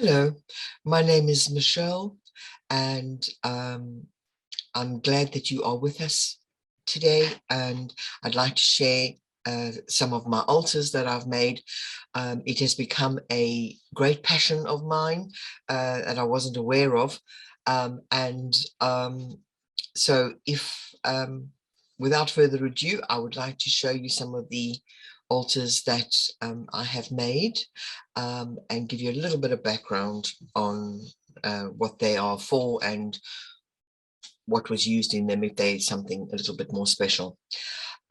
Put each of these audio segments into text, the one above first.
Hello, my name is Michelle, and I'm glad that you are with us today. And I'd like to share some of my altars that I've made. It has become a great passion of mine that I wasn't aware of. And so if without further ado, I would like to show you some of the altars that I have made and give you a little bit of background on what they are for and what was used in them if they're something a little bit more special.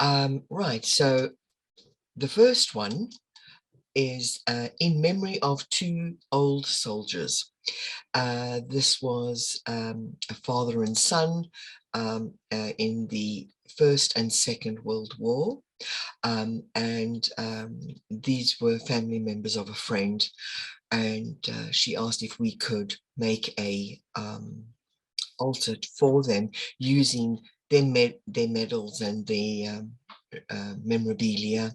Right, so the first one is in memory of two old soldiers. This was a father and son in the First and Second World War. And these were family members of a friend, and she asked if we could make a altar for them using their medals and their memorabilia,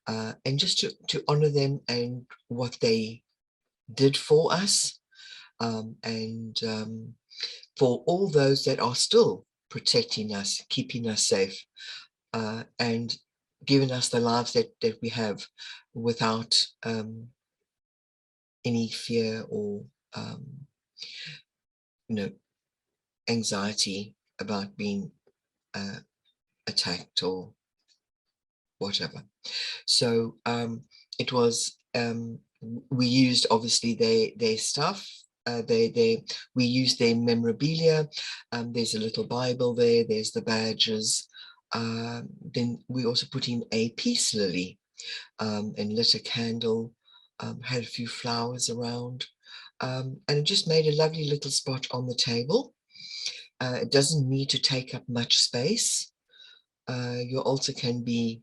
and just to honor them and what they did for us, and for all those that are still protecting us, keeping us safe, and giving us the lives that we have without any fear or anxiety about being attacked or whatever. So it was we used obviously their stuff. We used their memorabilia. There's a little Bible there. There's the badges. Then we also put in a peace lily and lit a candle. Had a few flowers around, and it just made a lovely little spot on the table. It doesn't need to take up much space. Your altar can be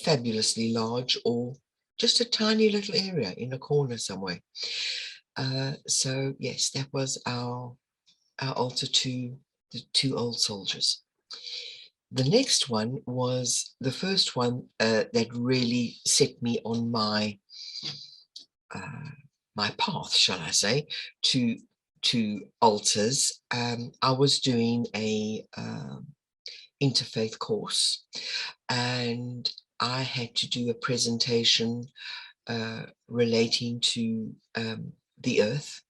fabulously large or just a tiny little area in a corner somewhere. So yes, that was our altar to the two old soldiers. The next one was the first one that really set me on my my path, shall I say, to altars. I was doing a interfaith course, and I had to do a presentation relating to the earth,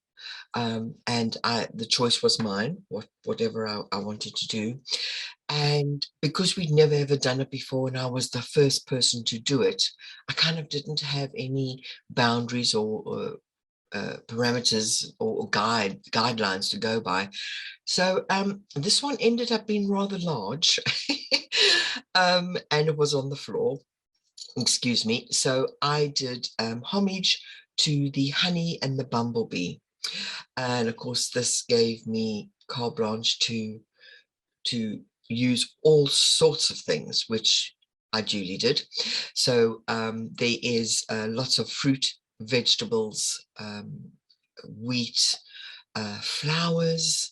and the choice was mine, whatever I wanted to do. And because we'd never ever done it before and I was the first person to do it, I kind of didn't have any boundaries or parameters or guidelines to go by. So this one ended up being rather large, and it was on the floor. Excuse me. So I did homage to the honey and the bumblebee, and of course this gave me carte blanche to use all sorts of things, which I duly did. So there is lots of fruit, vegetables, wheat, flowers,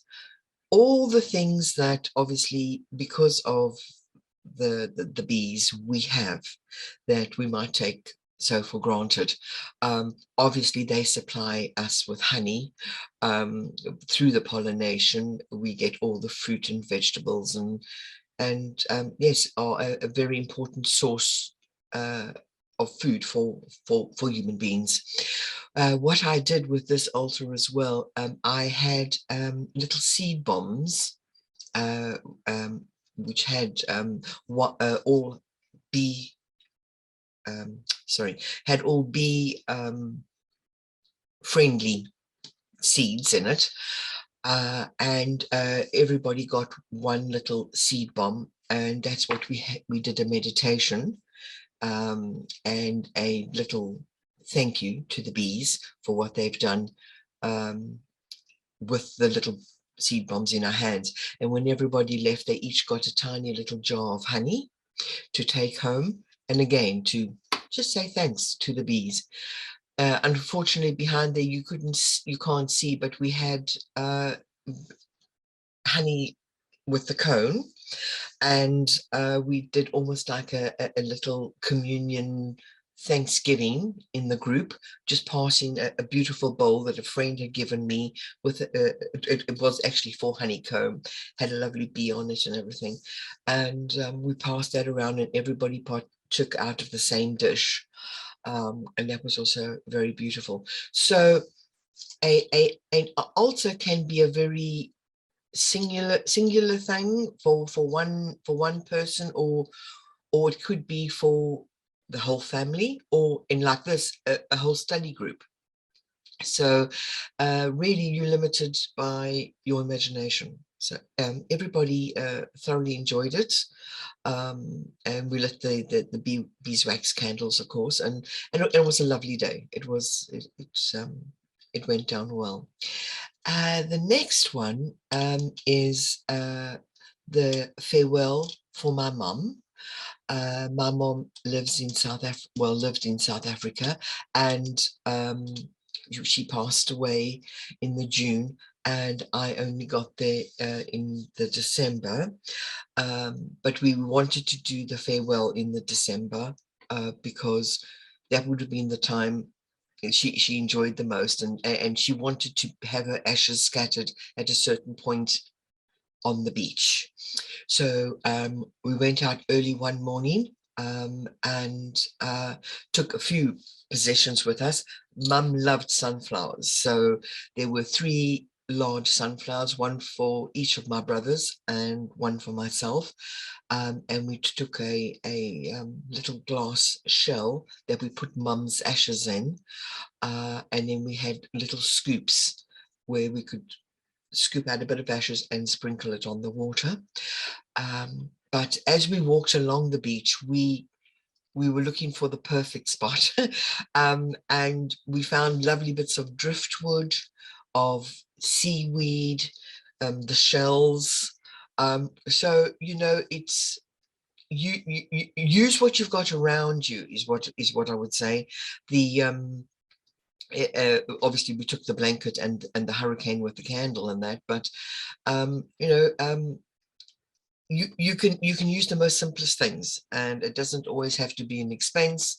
all the things that obviously, because of the bees we have, that we might take so for granted. Obviously they supply us with honey. Through the pollination we get all the fruit and vegetables, and yes, are a very important source of food for human beings. What I did with this altar as well, I had little seed bombs which had all bee had all bee friendly seeds in it, and everybody got one little seed bomb, and that's what we did a meditation and a little thank you to the bees for what they've done, with the little seed bombs in our hands. And when everybody left, they each got a tiny little jar of honey to take home, and again to just say thanks to the bees. Unfortunately, behind there you can't see, but we had honey with the cone, and we did almost like a little communion Thanksgiving in the group, just passing a beautiful bowl that a friend had given me with it was actually for honeycomb, had a lovely bee on it and everything. And we passed that around and everybody took out of the same dish. And that was also very beautiful. So an altar can be a very singular thing for one person, or it could be for the whole family, or in like this a whole study group. So really you're limited by your imagination. So everybody thoroughly enjoyed it. And we lit the beeswax candles, of course, and it was a lovely day. It went down well. The next one is the farewell for my mum. My mom lives in lived in South Africa, and she passed away in the June, and I only got there in the December. But we wanted to do the farewell in the December because that would have been the time she enjoyed the most, and she wanted to have her ashes scattered at a certain point on the beach. So we went out early one morning and took a few possessions with us. Mum loved sunflowers, so there were 3 large sunflowers, one for each of my brothers and one for myself. And we took a little glass shell that we put Mum's ashes in, and then we had little scoops where we could scoop out a bit of ashes and sprinkle it on the water. But as we walked along the beach, we were looking for the perfect spot. And we found lovely bits of driftwood, of seaweed, the shells. So, it's you use what you've got around you is what I would say. The obviously we took the blanket and the hurricane with the candle and that, but you can use the most simplest things, and it doesn't always have to be an expense.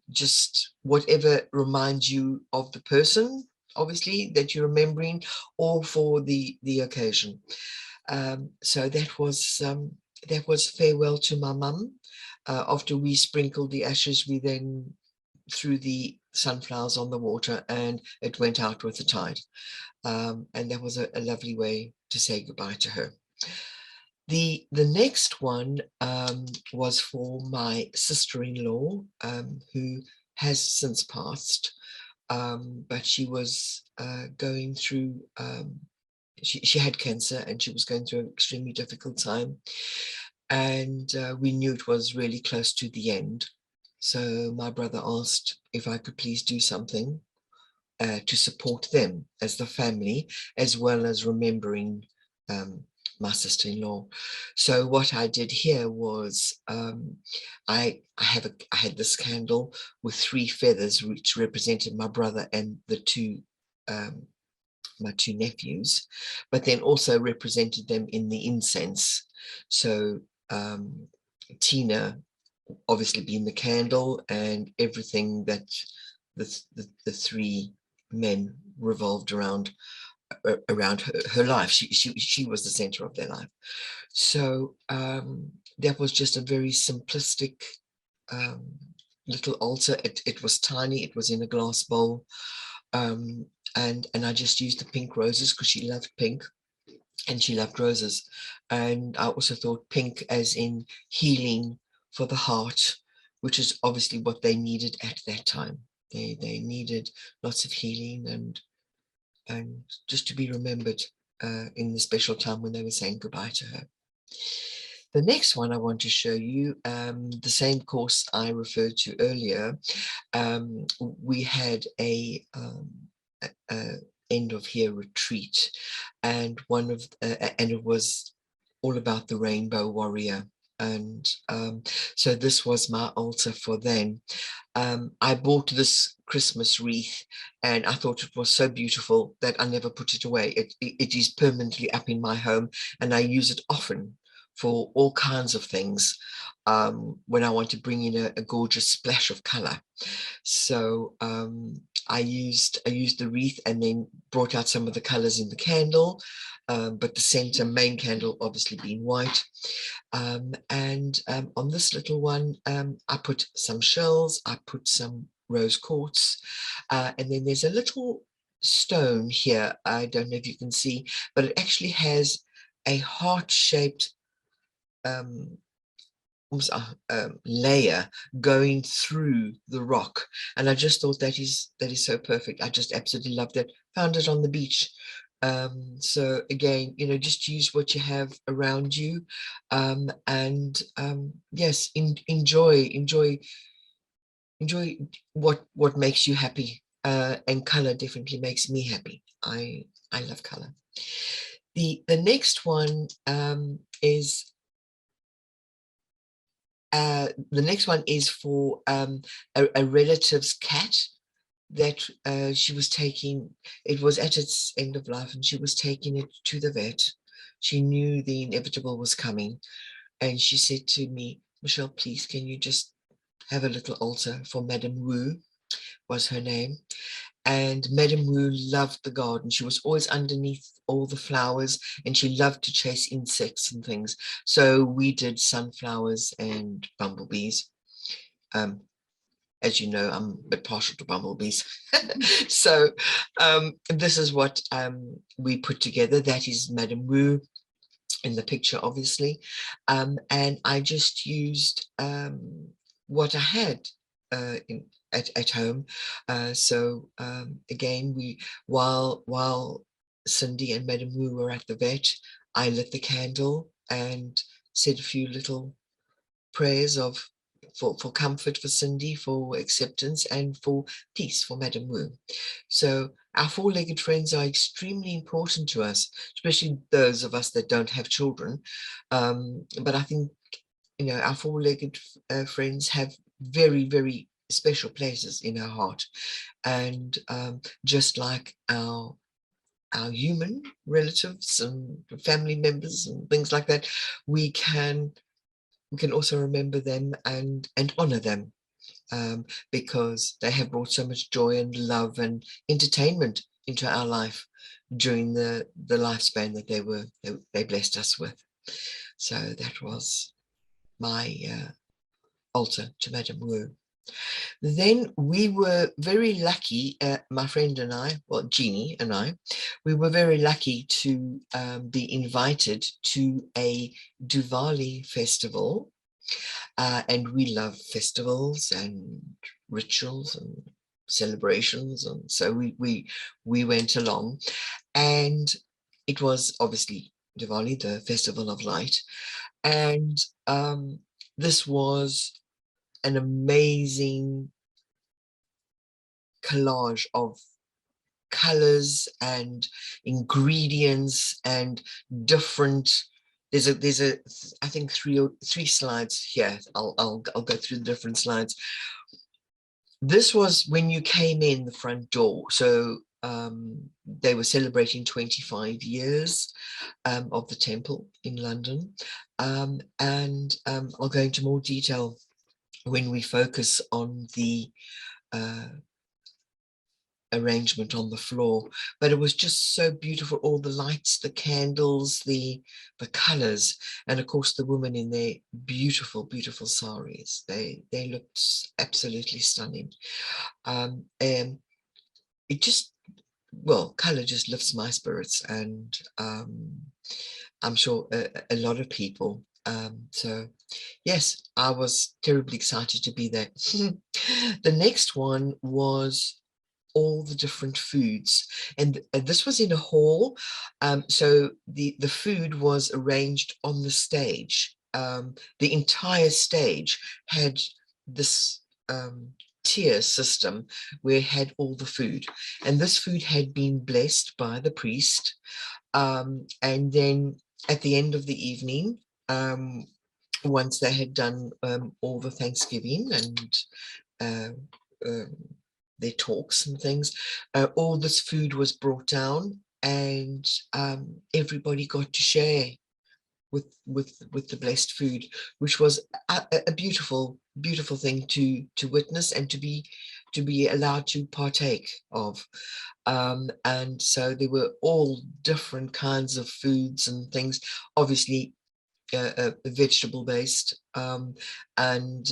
Just whatever reminds you of the person, obviously, that you're remembering, or for the occasion. So that was farewell to my mum. After we sprinkled the ashes, we then threw the sunflowers on the water, and it went out with the tide. And that was a lovely way to say goodbye to her. The next one was for my sister-in-law, who has since passed, but she was going through, she had cancer, and she was going through an extremely difficult time. And we knew it was really close to the end. So my brother asked if I could please do something to support them as the family, as well as remembering my sister-in-law. So what I did here was I had this candle with 3 feathers, which represented my brother and my 2 nephews, but then also represented them in the incense. So Tina obviously being the candle, and everything that the 3 men revolved around her life. She was the center of their life. So that was just a very simplistic little altar. It was tiny. It was in a glass bowl, and I just used the pink roses because she loved pink, and she loved roses. And I also thought pink as in healing for the heart, which is obviously what they needed at that time. They needed lots of healing and just to be remembered in the special time when they were saying goodbye to her. The next one I want to show you, the same course I referred to earlier. We had a end of year retreat, and and it was all about the rainbow warrior. And so this was my altar for then. I bought this Christmas wreath, and I thought it was so beautiful that I never put it away. It is permanently up in my home, and I use it often for all kinds of things when I want to bring in a gorgeous splash of color. So I used the wreath and then brought out some of the colors in the candle, but the center main candle obviously being white. And on this little one, I put some shells, I put some rose quartz, and then there's a little stone here. I don't know if you can see, but it actually has a heart-shaped layer going through the rock, and I just thought that is so perfect. I just absolutely loved it. Found it on the beach. So again, you know, just use what you have around you, and yes, enjoy what makes you happy. And color definitely makes me happy. I love color. The next one is the next one is for a relative's cat that she was taking. It was at its end of life, and she was taking it to the vet. She knew the inevitable was coming, and she said to me, "Michelle, please, can you just have a little altar for Madame Wu," was her name. And Madame Wu loved the garden. She was always underneath all the flowers, and she loved to chase insects and things. So we did sunflowers and bumblebees. As you know, I'm a bit partial to bumblebees. So this is what we put together. That is Madame Wu in the picture, obviously. And I just used what I had at home. So again, while Cindy and Madame Wu were at the vet, I lit the candle and said a few little prayers for comfort for Cindy, for acceptance, and for peace for Madame Wu. So our four-legged friends are extremely important to us, especially those of us that don't have children. But I think, you know, our four-legged friends have very, very special places in our heart. And just like our human relatives and family members and things like that, we can also remember them and honor them, because they have brought so much joy and love and entertainment into our life during the lifespan that they blessed us with. So that was my altar to Madame Wu. Then we were very lucky, my friend and I, well, Jeannie and I, we were very lucky to be invited to a Diwali festival. And we love festivals and rituals and celebrations, and so we went along, and it was obviously Diwali, the festival of light, and this was an amazing collage of colors and ingredients and different. There's a I think three slides here. I'll go through the different slides. This was when you came in the front door. So they were celebrating 25 years of the temple in London, and I'll go into more detail when we focus on the arrangement on the floor. But it was just so beautiful, all the lights, the candles, the colors, and of course the women in their beautiful saris. They looked absolutely stunning. And it just, well, color just lifts my spirits, and I'm sure a lot of people. So yes, I was terribly excited to be there. The next one was all the different foods, and this was in a hall. So the food was arranged on the stage. The entire stage had this tier system where it had all the food, and this food had been blessed by the priest, and then at the end of the evening, once they had done all the Thanksgiving and their talks and things, all this food was brought down, and everybody got to share with the blessed food, which was a beautiful thing to witness and to be allowed to partake of. And so there were all different kinds of foods and things, obviously vegetable based, and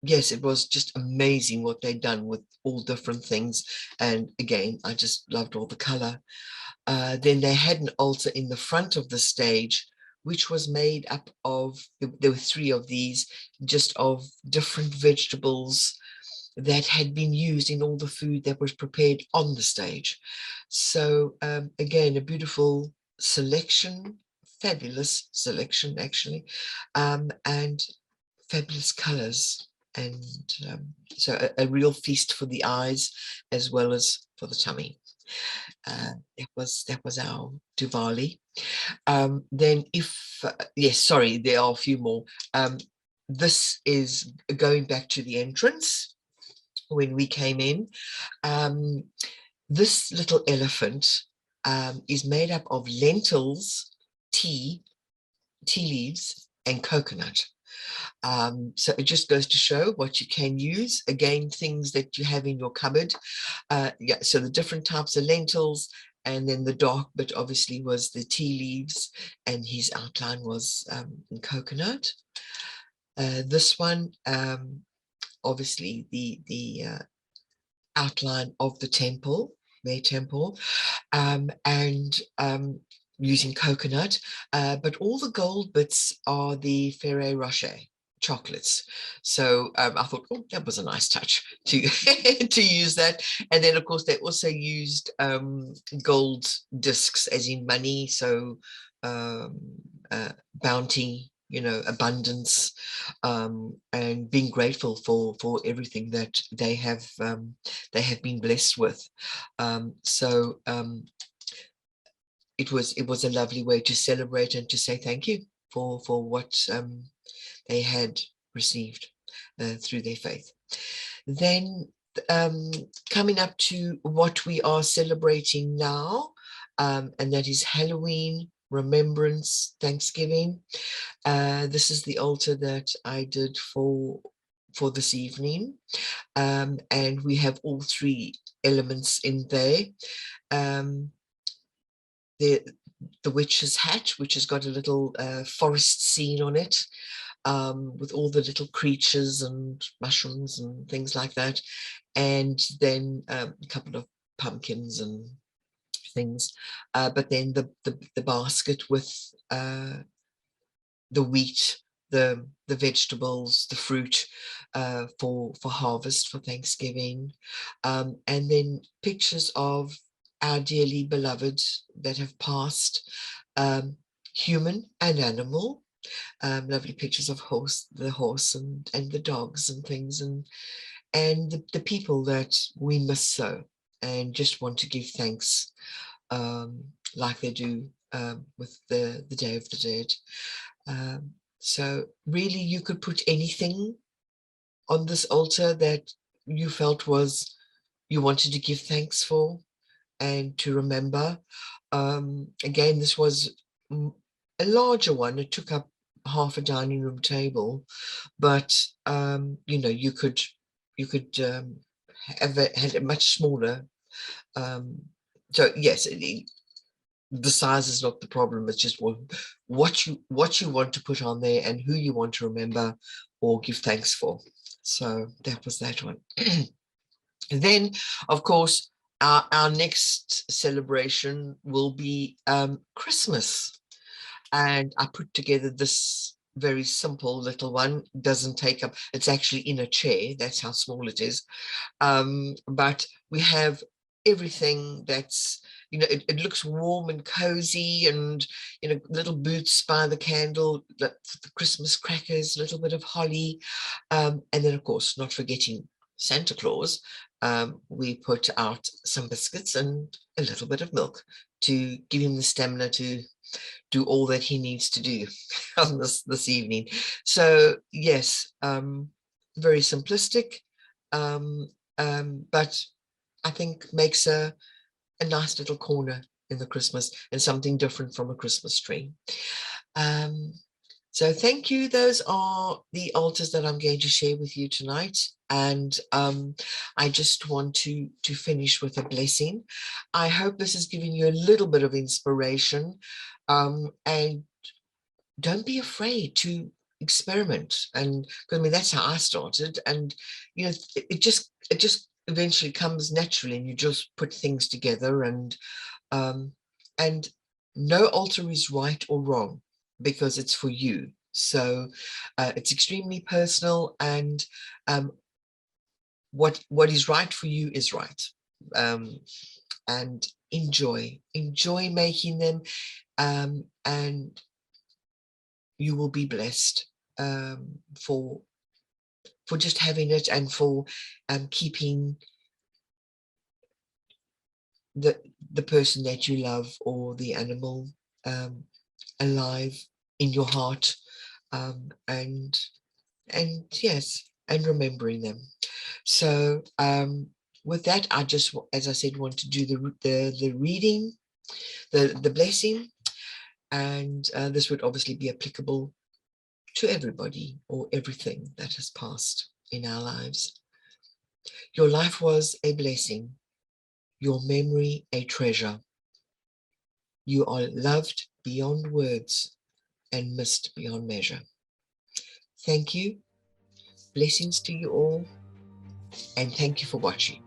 yes, it was just amazing what they'd done with all different things. And again, I just loved all the color. Then they had an altar in the front of the stage, which was made up of, there were three of these, just of different vegetables that had been used in all the food that was prepared on the stage. So again, a beautiful selection, fabulous selection actually, and fabulous colors. And so a real feast for the eyes as well as for the tummy. That was our Diwali. Then if, yes, sorry, there are a few more. This is going back to the entrance when we came in. This little elephant is made up of lentils, tea leaves, and coconut. So it just goes to show what you can use. Again, things that you have in your cupboard. Yeah, so the different types of lentils, and then the dark bit obviously was the tea leaves, and his outline was in coconut. This one, obviously the outline of the temple, their temple, and using coconut, but all the gold bits are the Ferrero Rocher chocolates. So I thought, oh, that was a nice touch to to use that. And then of course they also used gold discs as in money, so bounty, you know, abundance, and being grateful for everything that they have been blessed with. So it was a lovely way to celebrate and to say thank you for what they had received through their faith. Then coming up to what we are celebrating now, and that is Halloween, Remembrance, Thanksgiving. This is the altar that I did for this evening, and we have all three elements in there. The witch's hat, which has got a little forest scene on it, with all the little creatures and mushrooms and things like that, and then a couple of pumpkins and things, but then the basket with the wheat, the vegetables, the fruit, for harvest, for Thanksgiving, and then pictures of our dearly beloved that have passed, human and animal. Lovely pictures of the horse and the dogs and things, and the people that we miss so, and just want to give thanks, like they do with the Day of the Dead. So really you could put anything on this altar that you felt was you wanted to give thanks for and to remember. Again, this was a larger one. It took up half a dining room table, but you know, you could have had a much smaller. So yes, the size is not the problem. It's just what you want to put on there and who you want to remember or give thanks for. So that was that one. Then, of course, our next celebration will be Christmas. And I put together this very simple little one. Doesn't take up, it's actually in a chair. That's how small it is. But we have everything that's, you know, it looks warm and cozy, and, you know, little boots by the candle, the Christmas crackers, a little bit of holly, and then of course, not forgetting Santa Claus. We put out some biscuits and a little bit of milk to give him the stamina to do all that he needs to do on this evening. So yes, very simplistic, but I think makes a nice little corner in the Christmas and something different from a Christmas tree. Um, so thank you. Those are the altars that I'm going to share with you tonight. And I just want to finish with a blessing. I hope this has given you a little bit of inspiration. And don't be afraid to experiment. And 'cause, I mean, that's how I started. And you know, it just eventually comes naturally, and you just put things together. Um, and no altar is right or wrong because it's for you. So it's extremely personal, and what is right for you is right. Um, and enjoy making them, and you will be blessed for just having it, and for keeping the person that you love, or the animal, um, alive in your heart, and yes, and remembering them. So with that, I just, as I said, want to do the reading, the blessing, and this would obviously be applicable to everybody or everything that has passed in our lives. Your life was a blessing, your memory a treasure. You are loved beyond words and missed beyond measure. Thank you. Blessings to you all, and thank you for watching.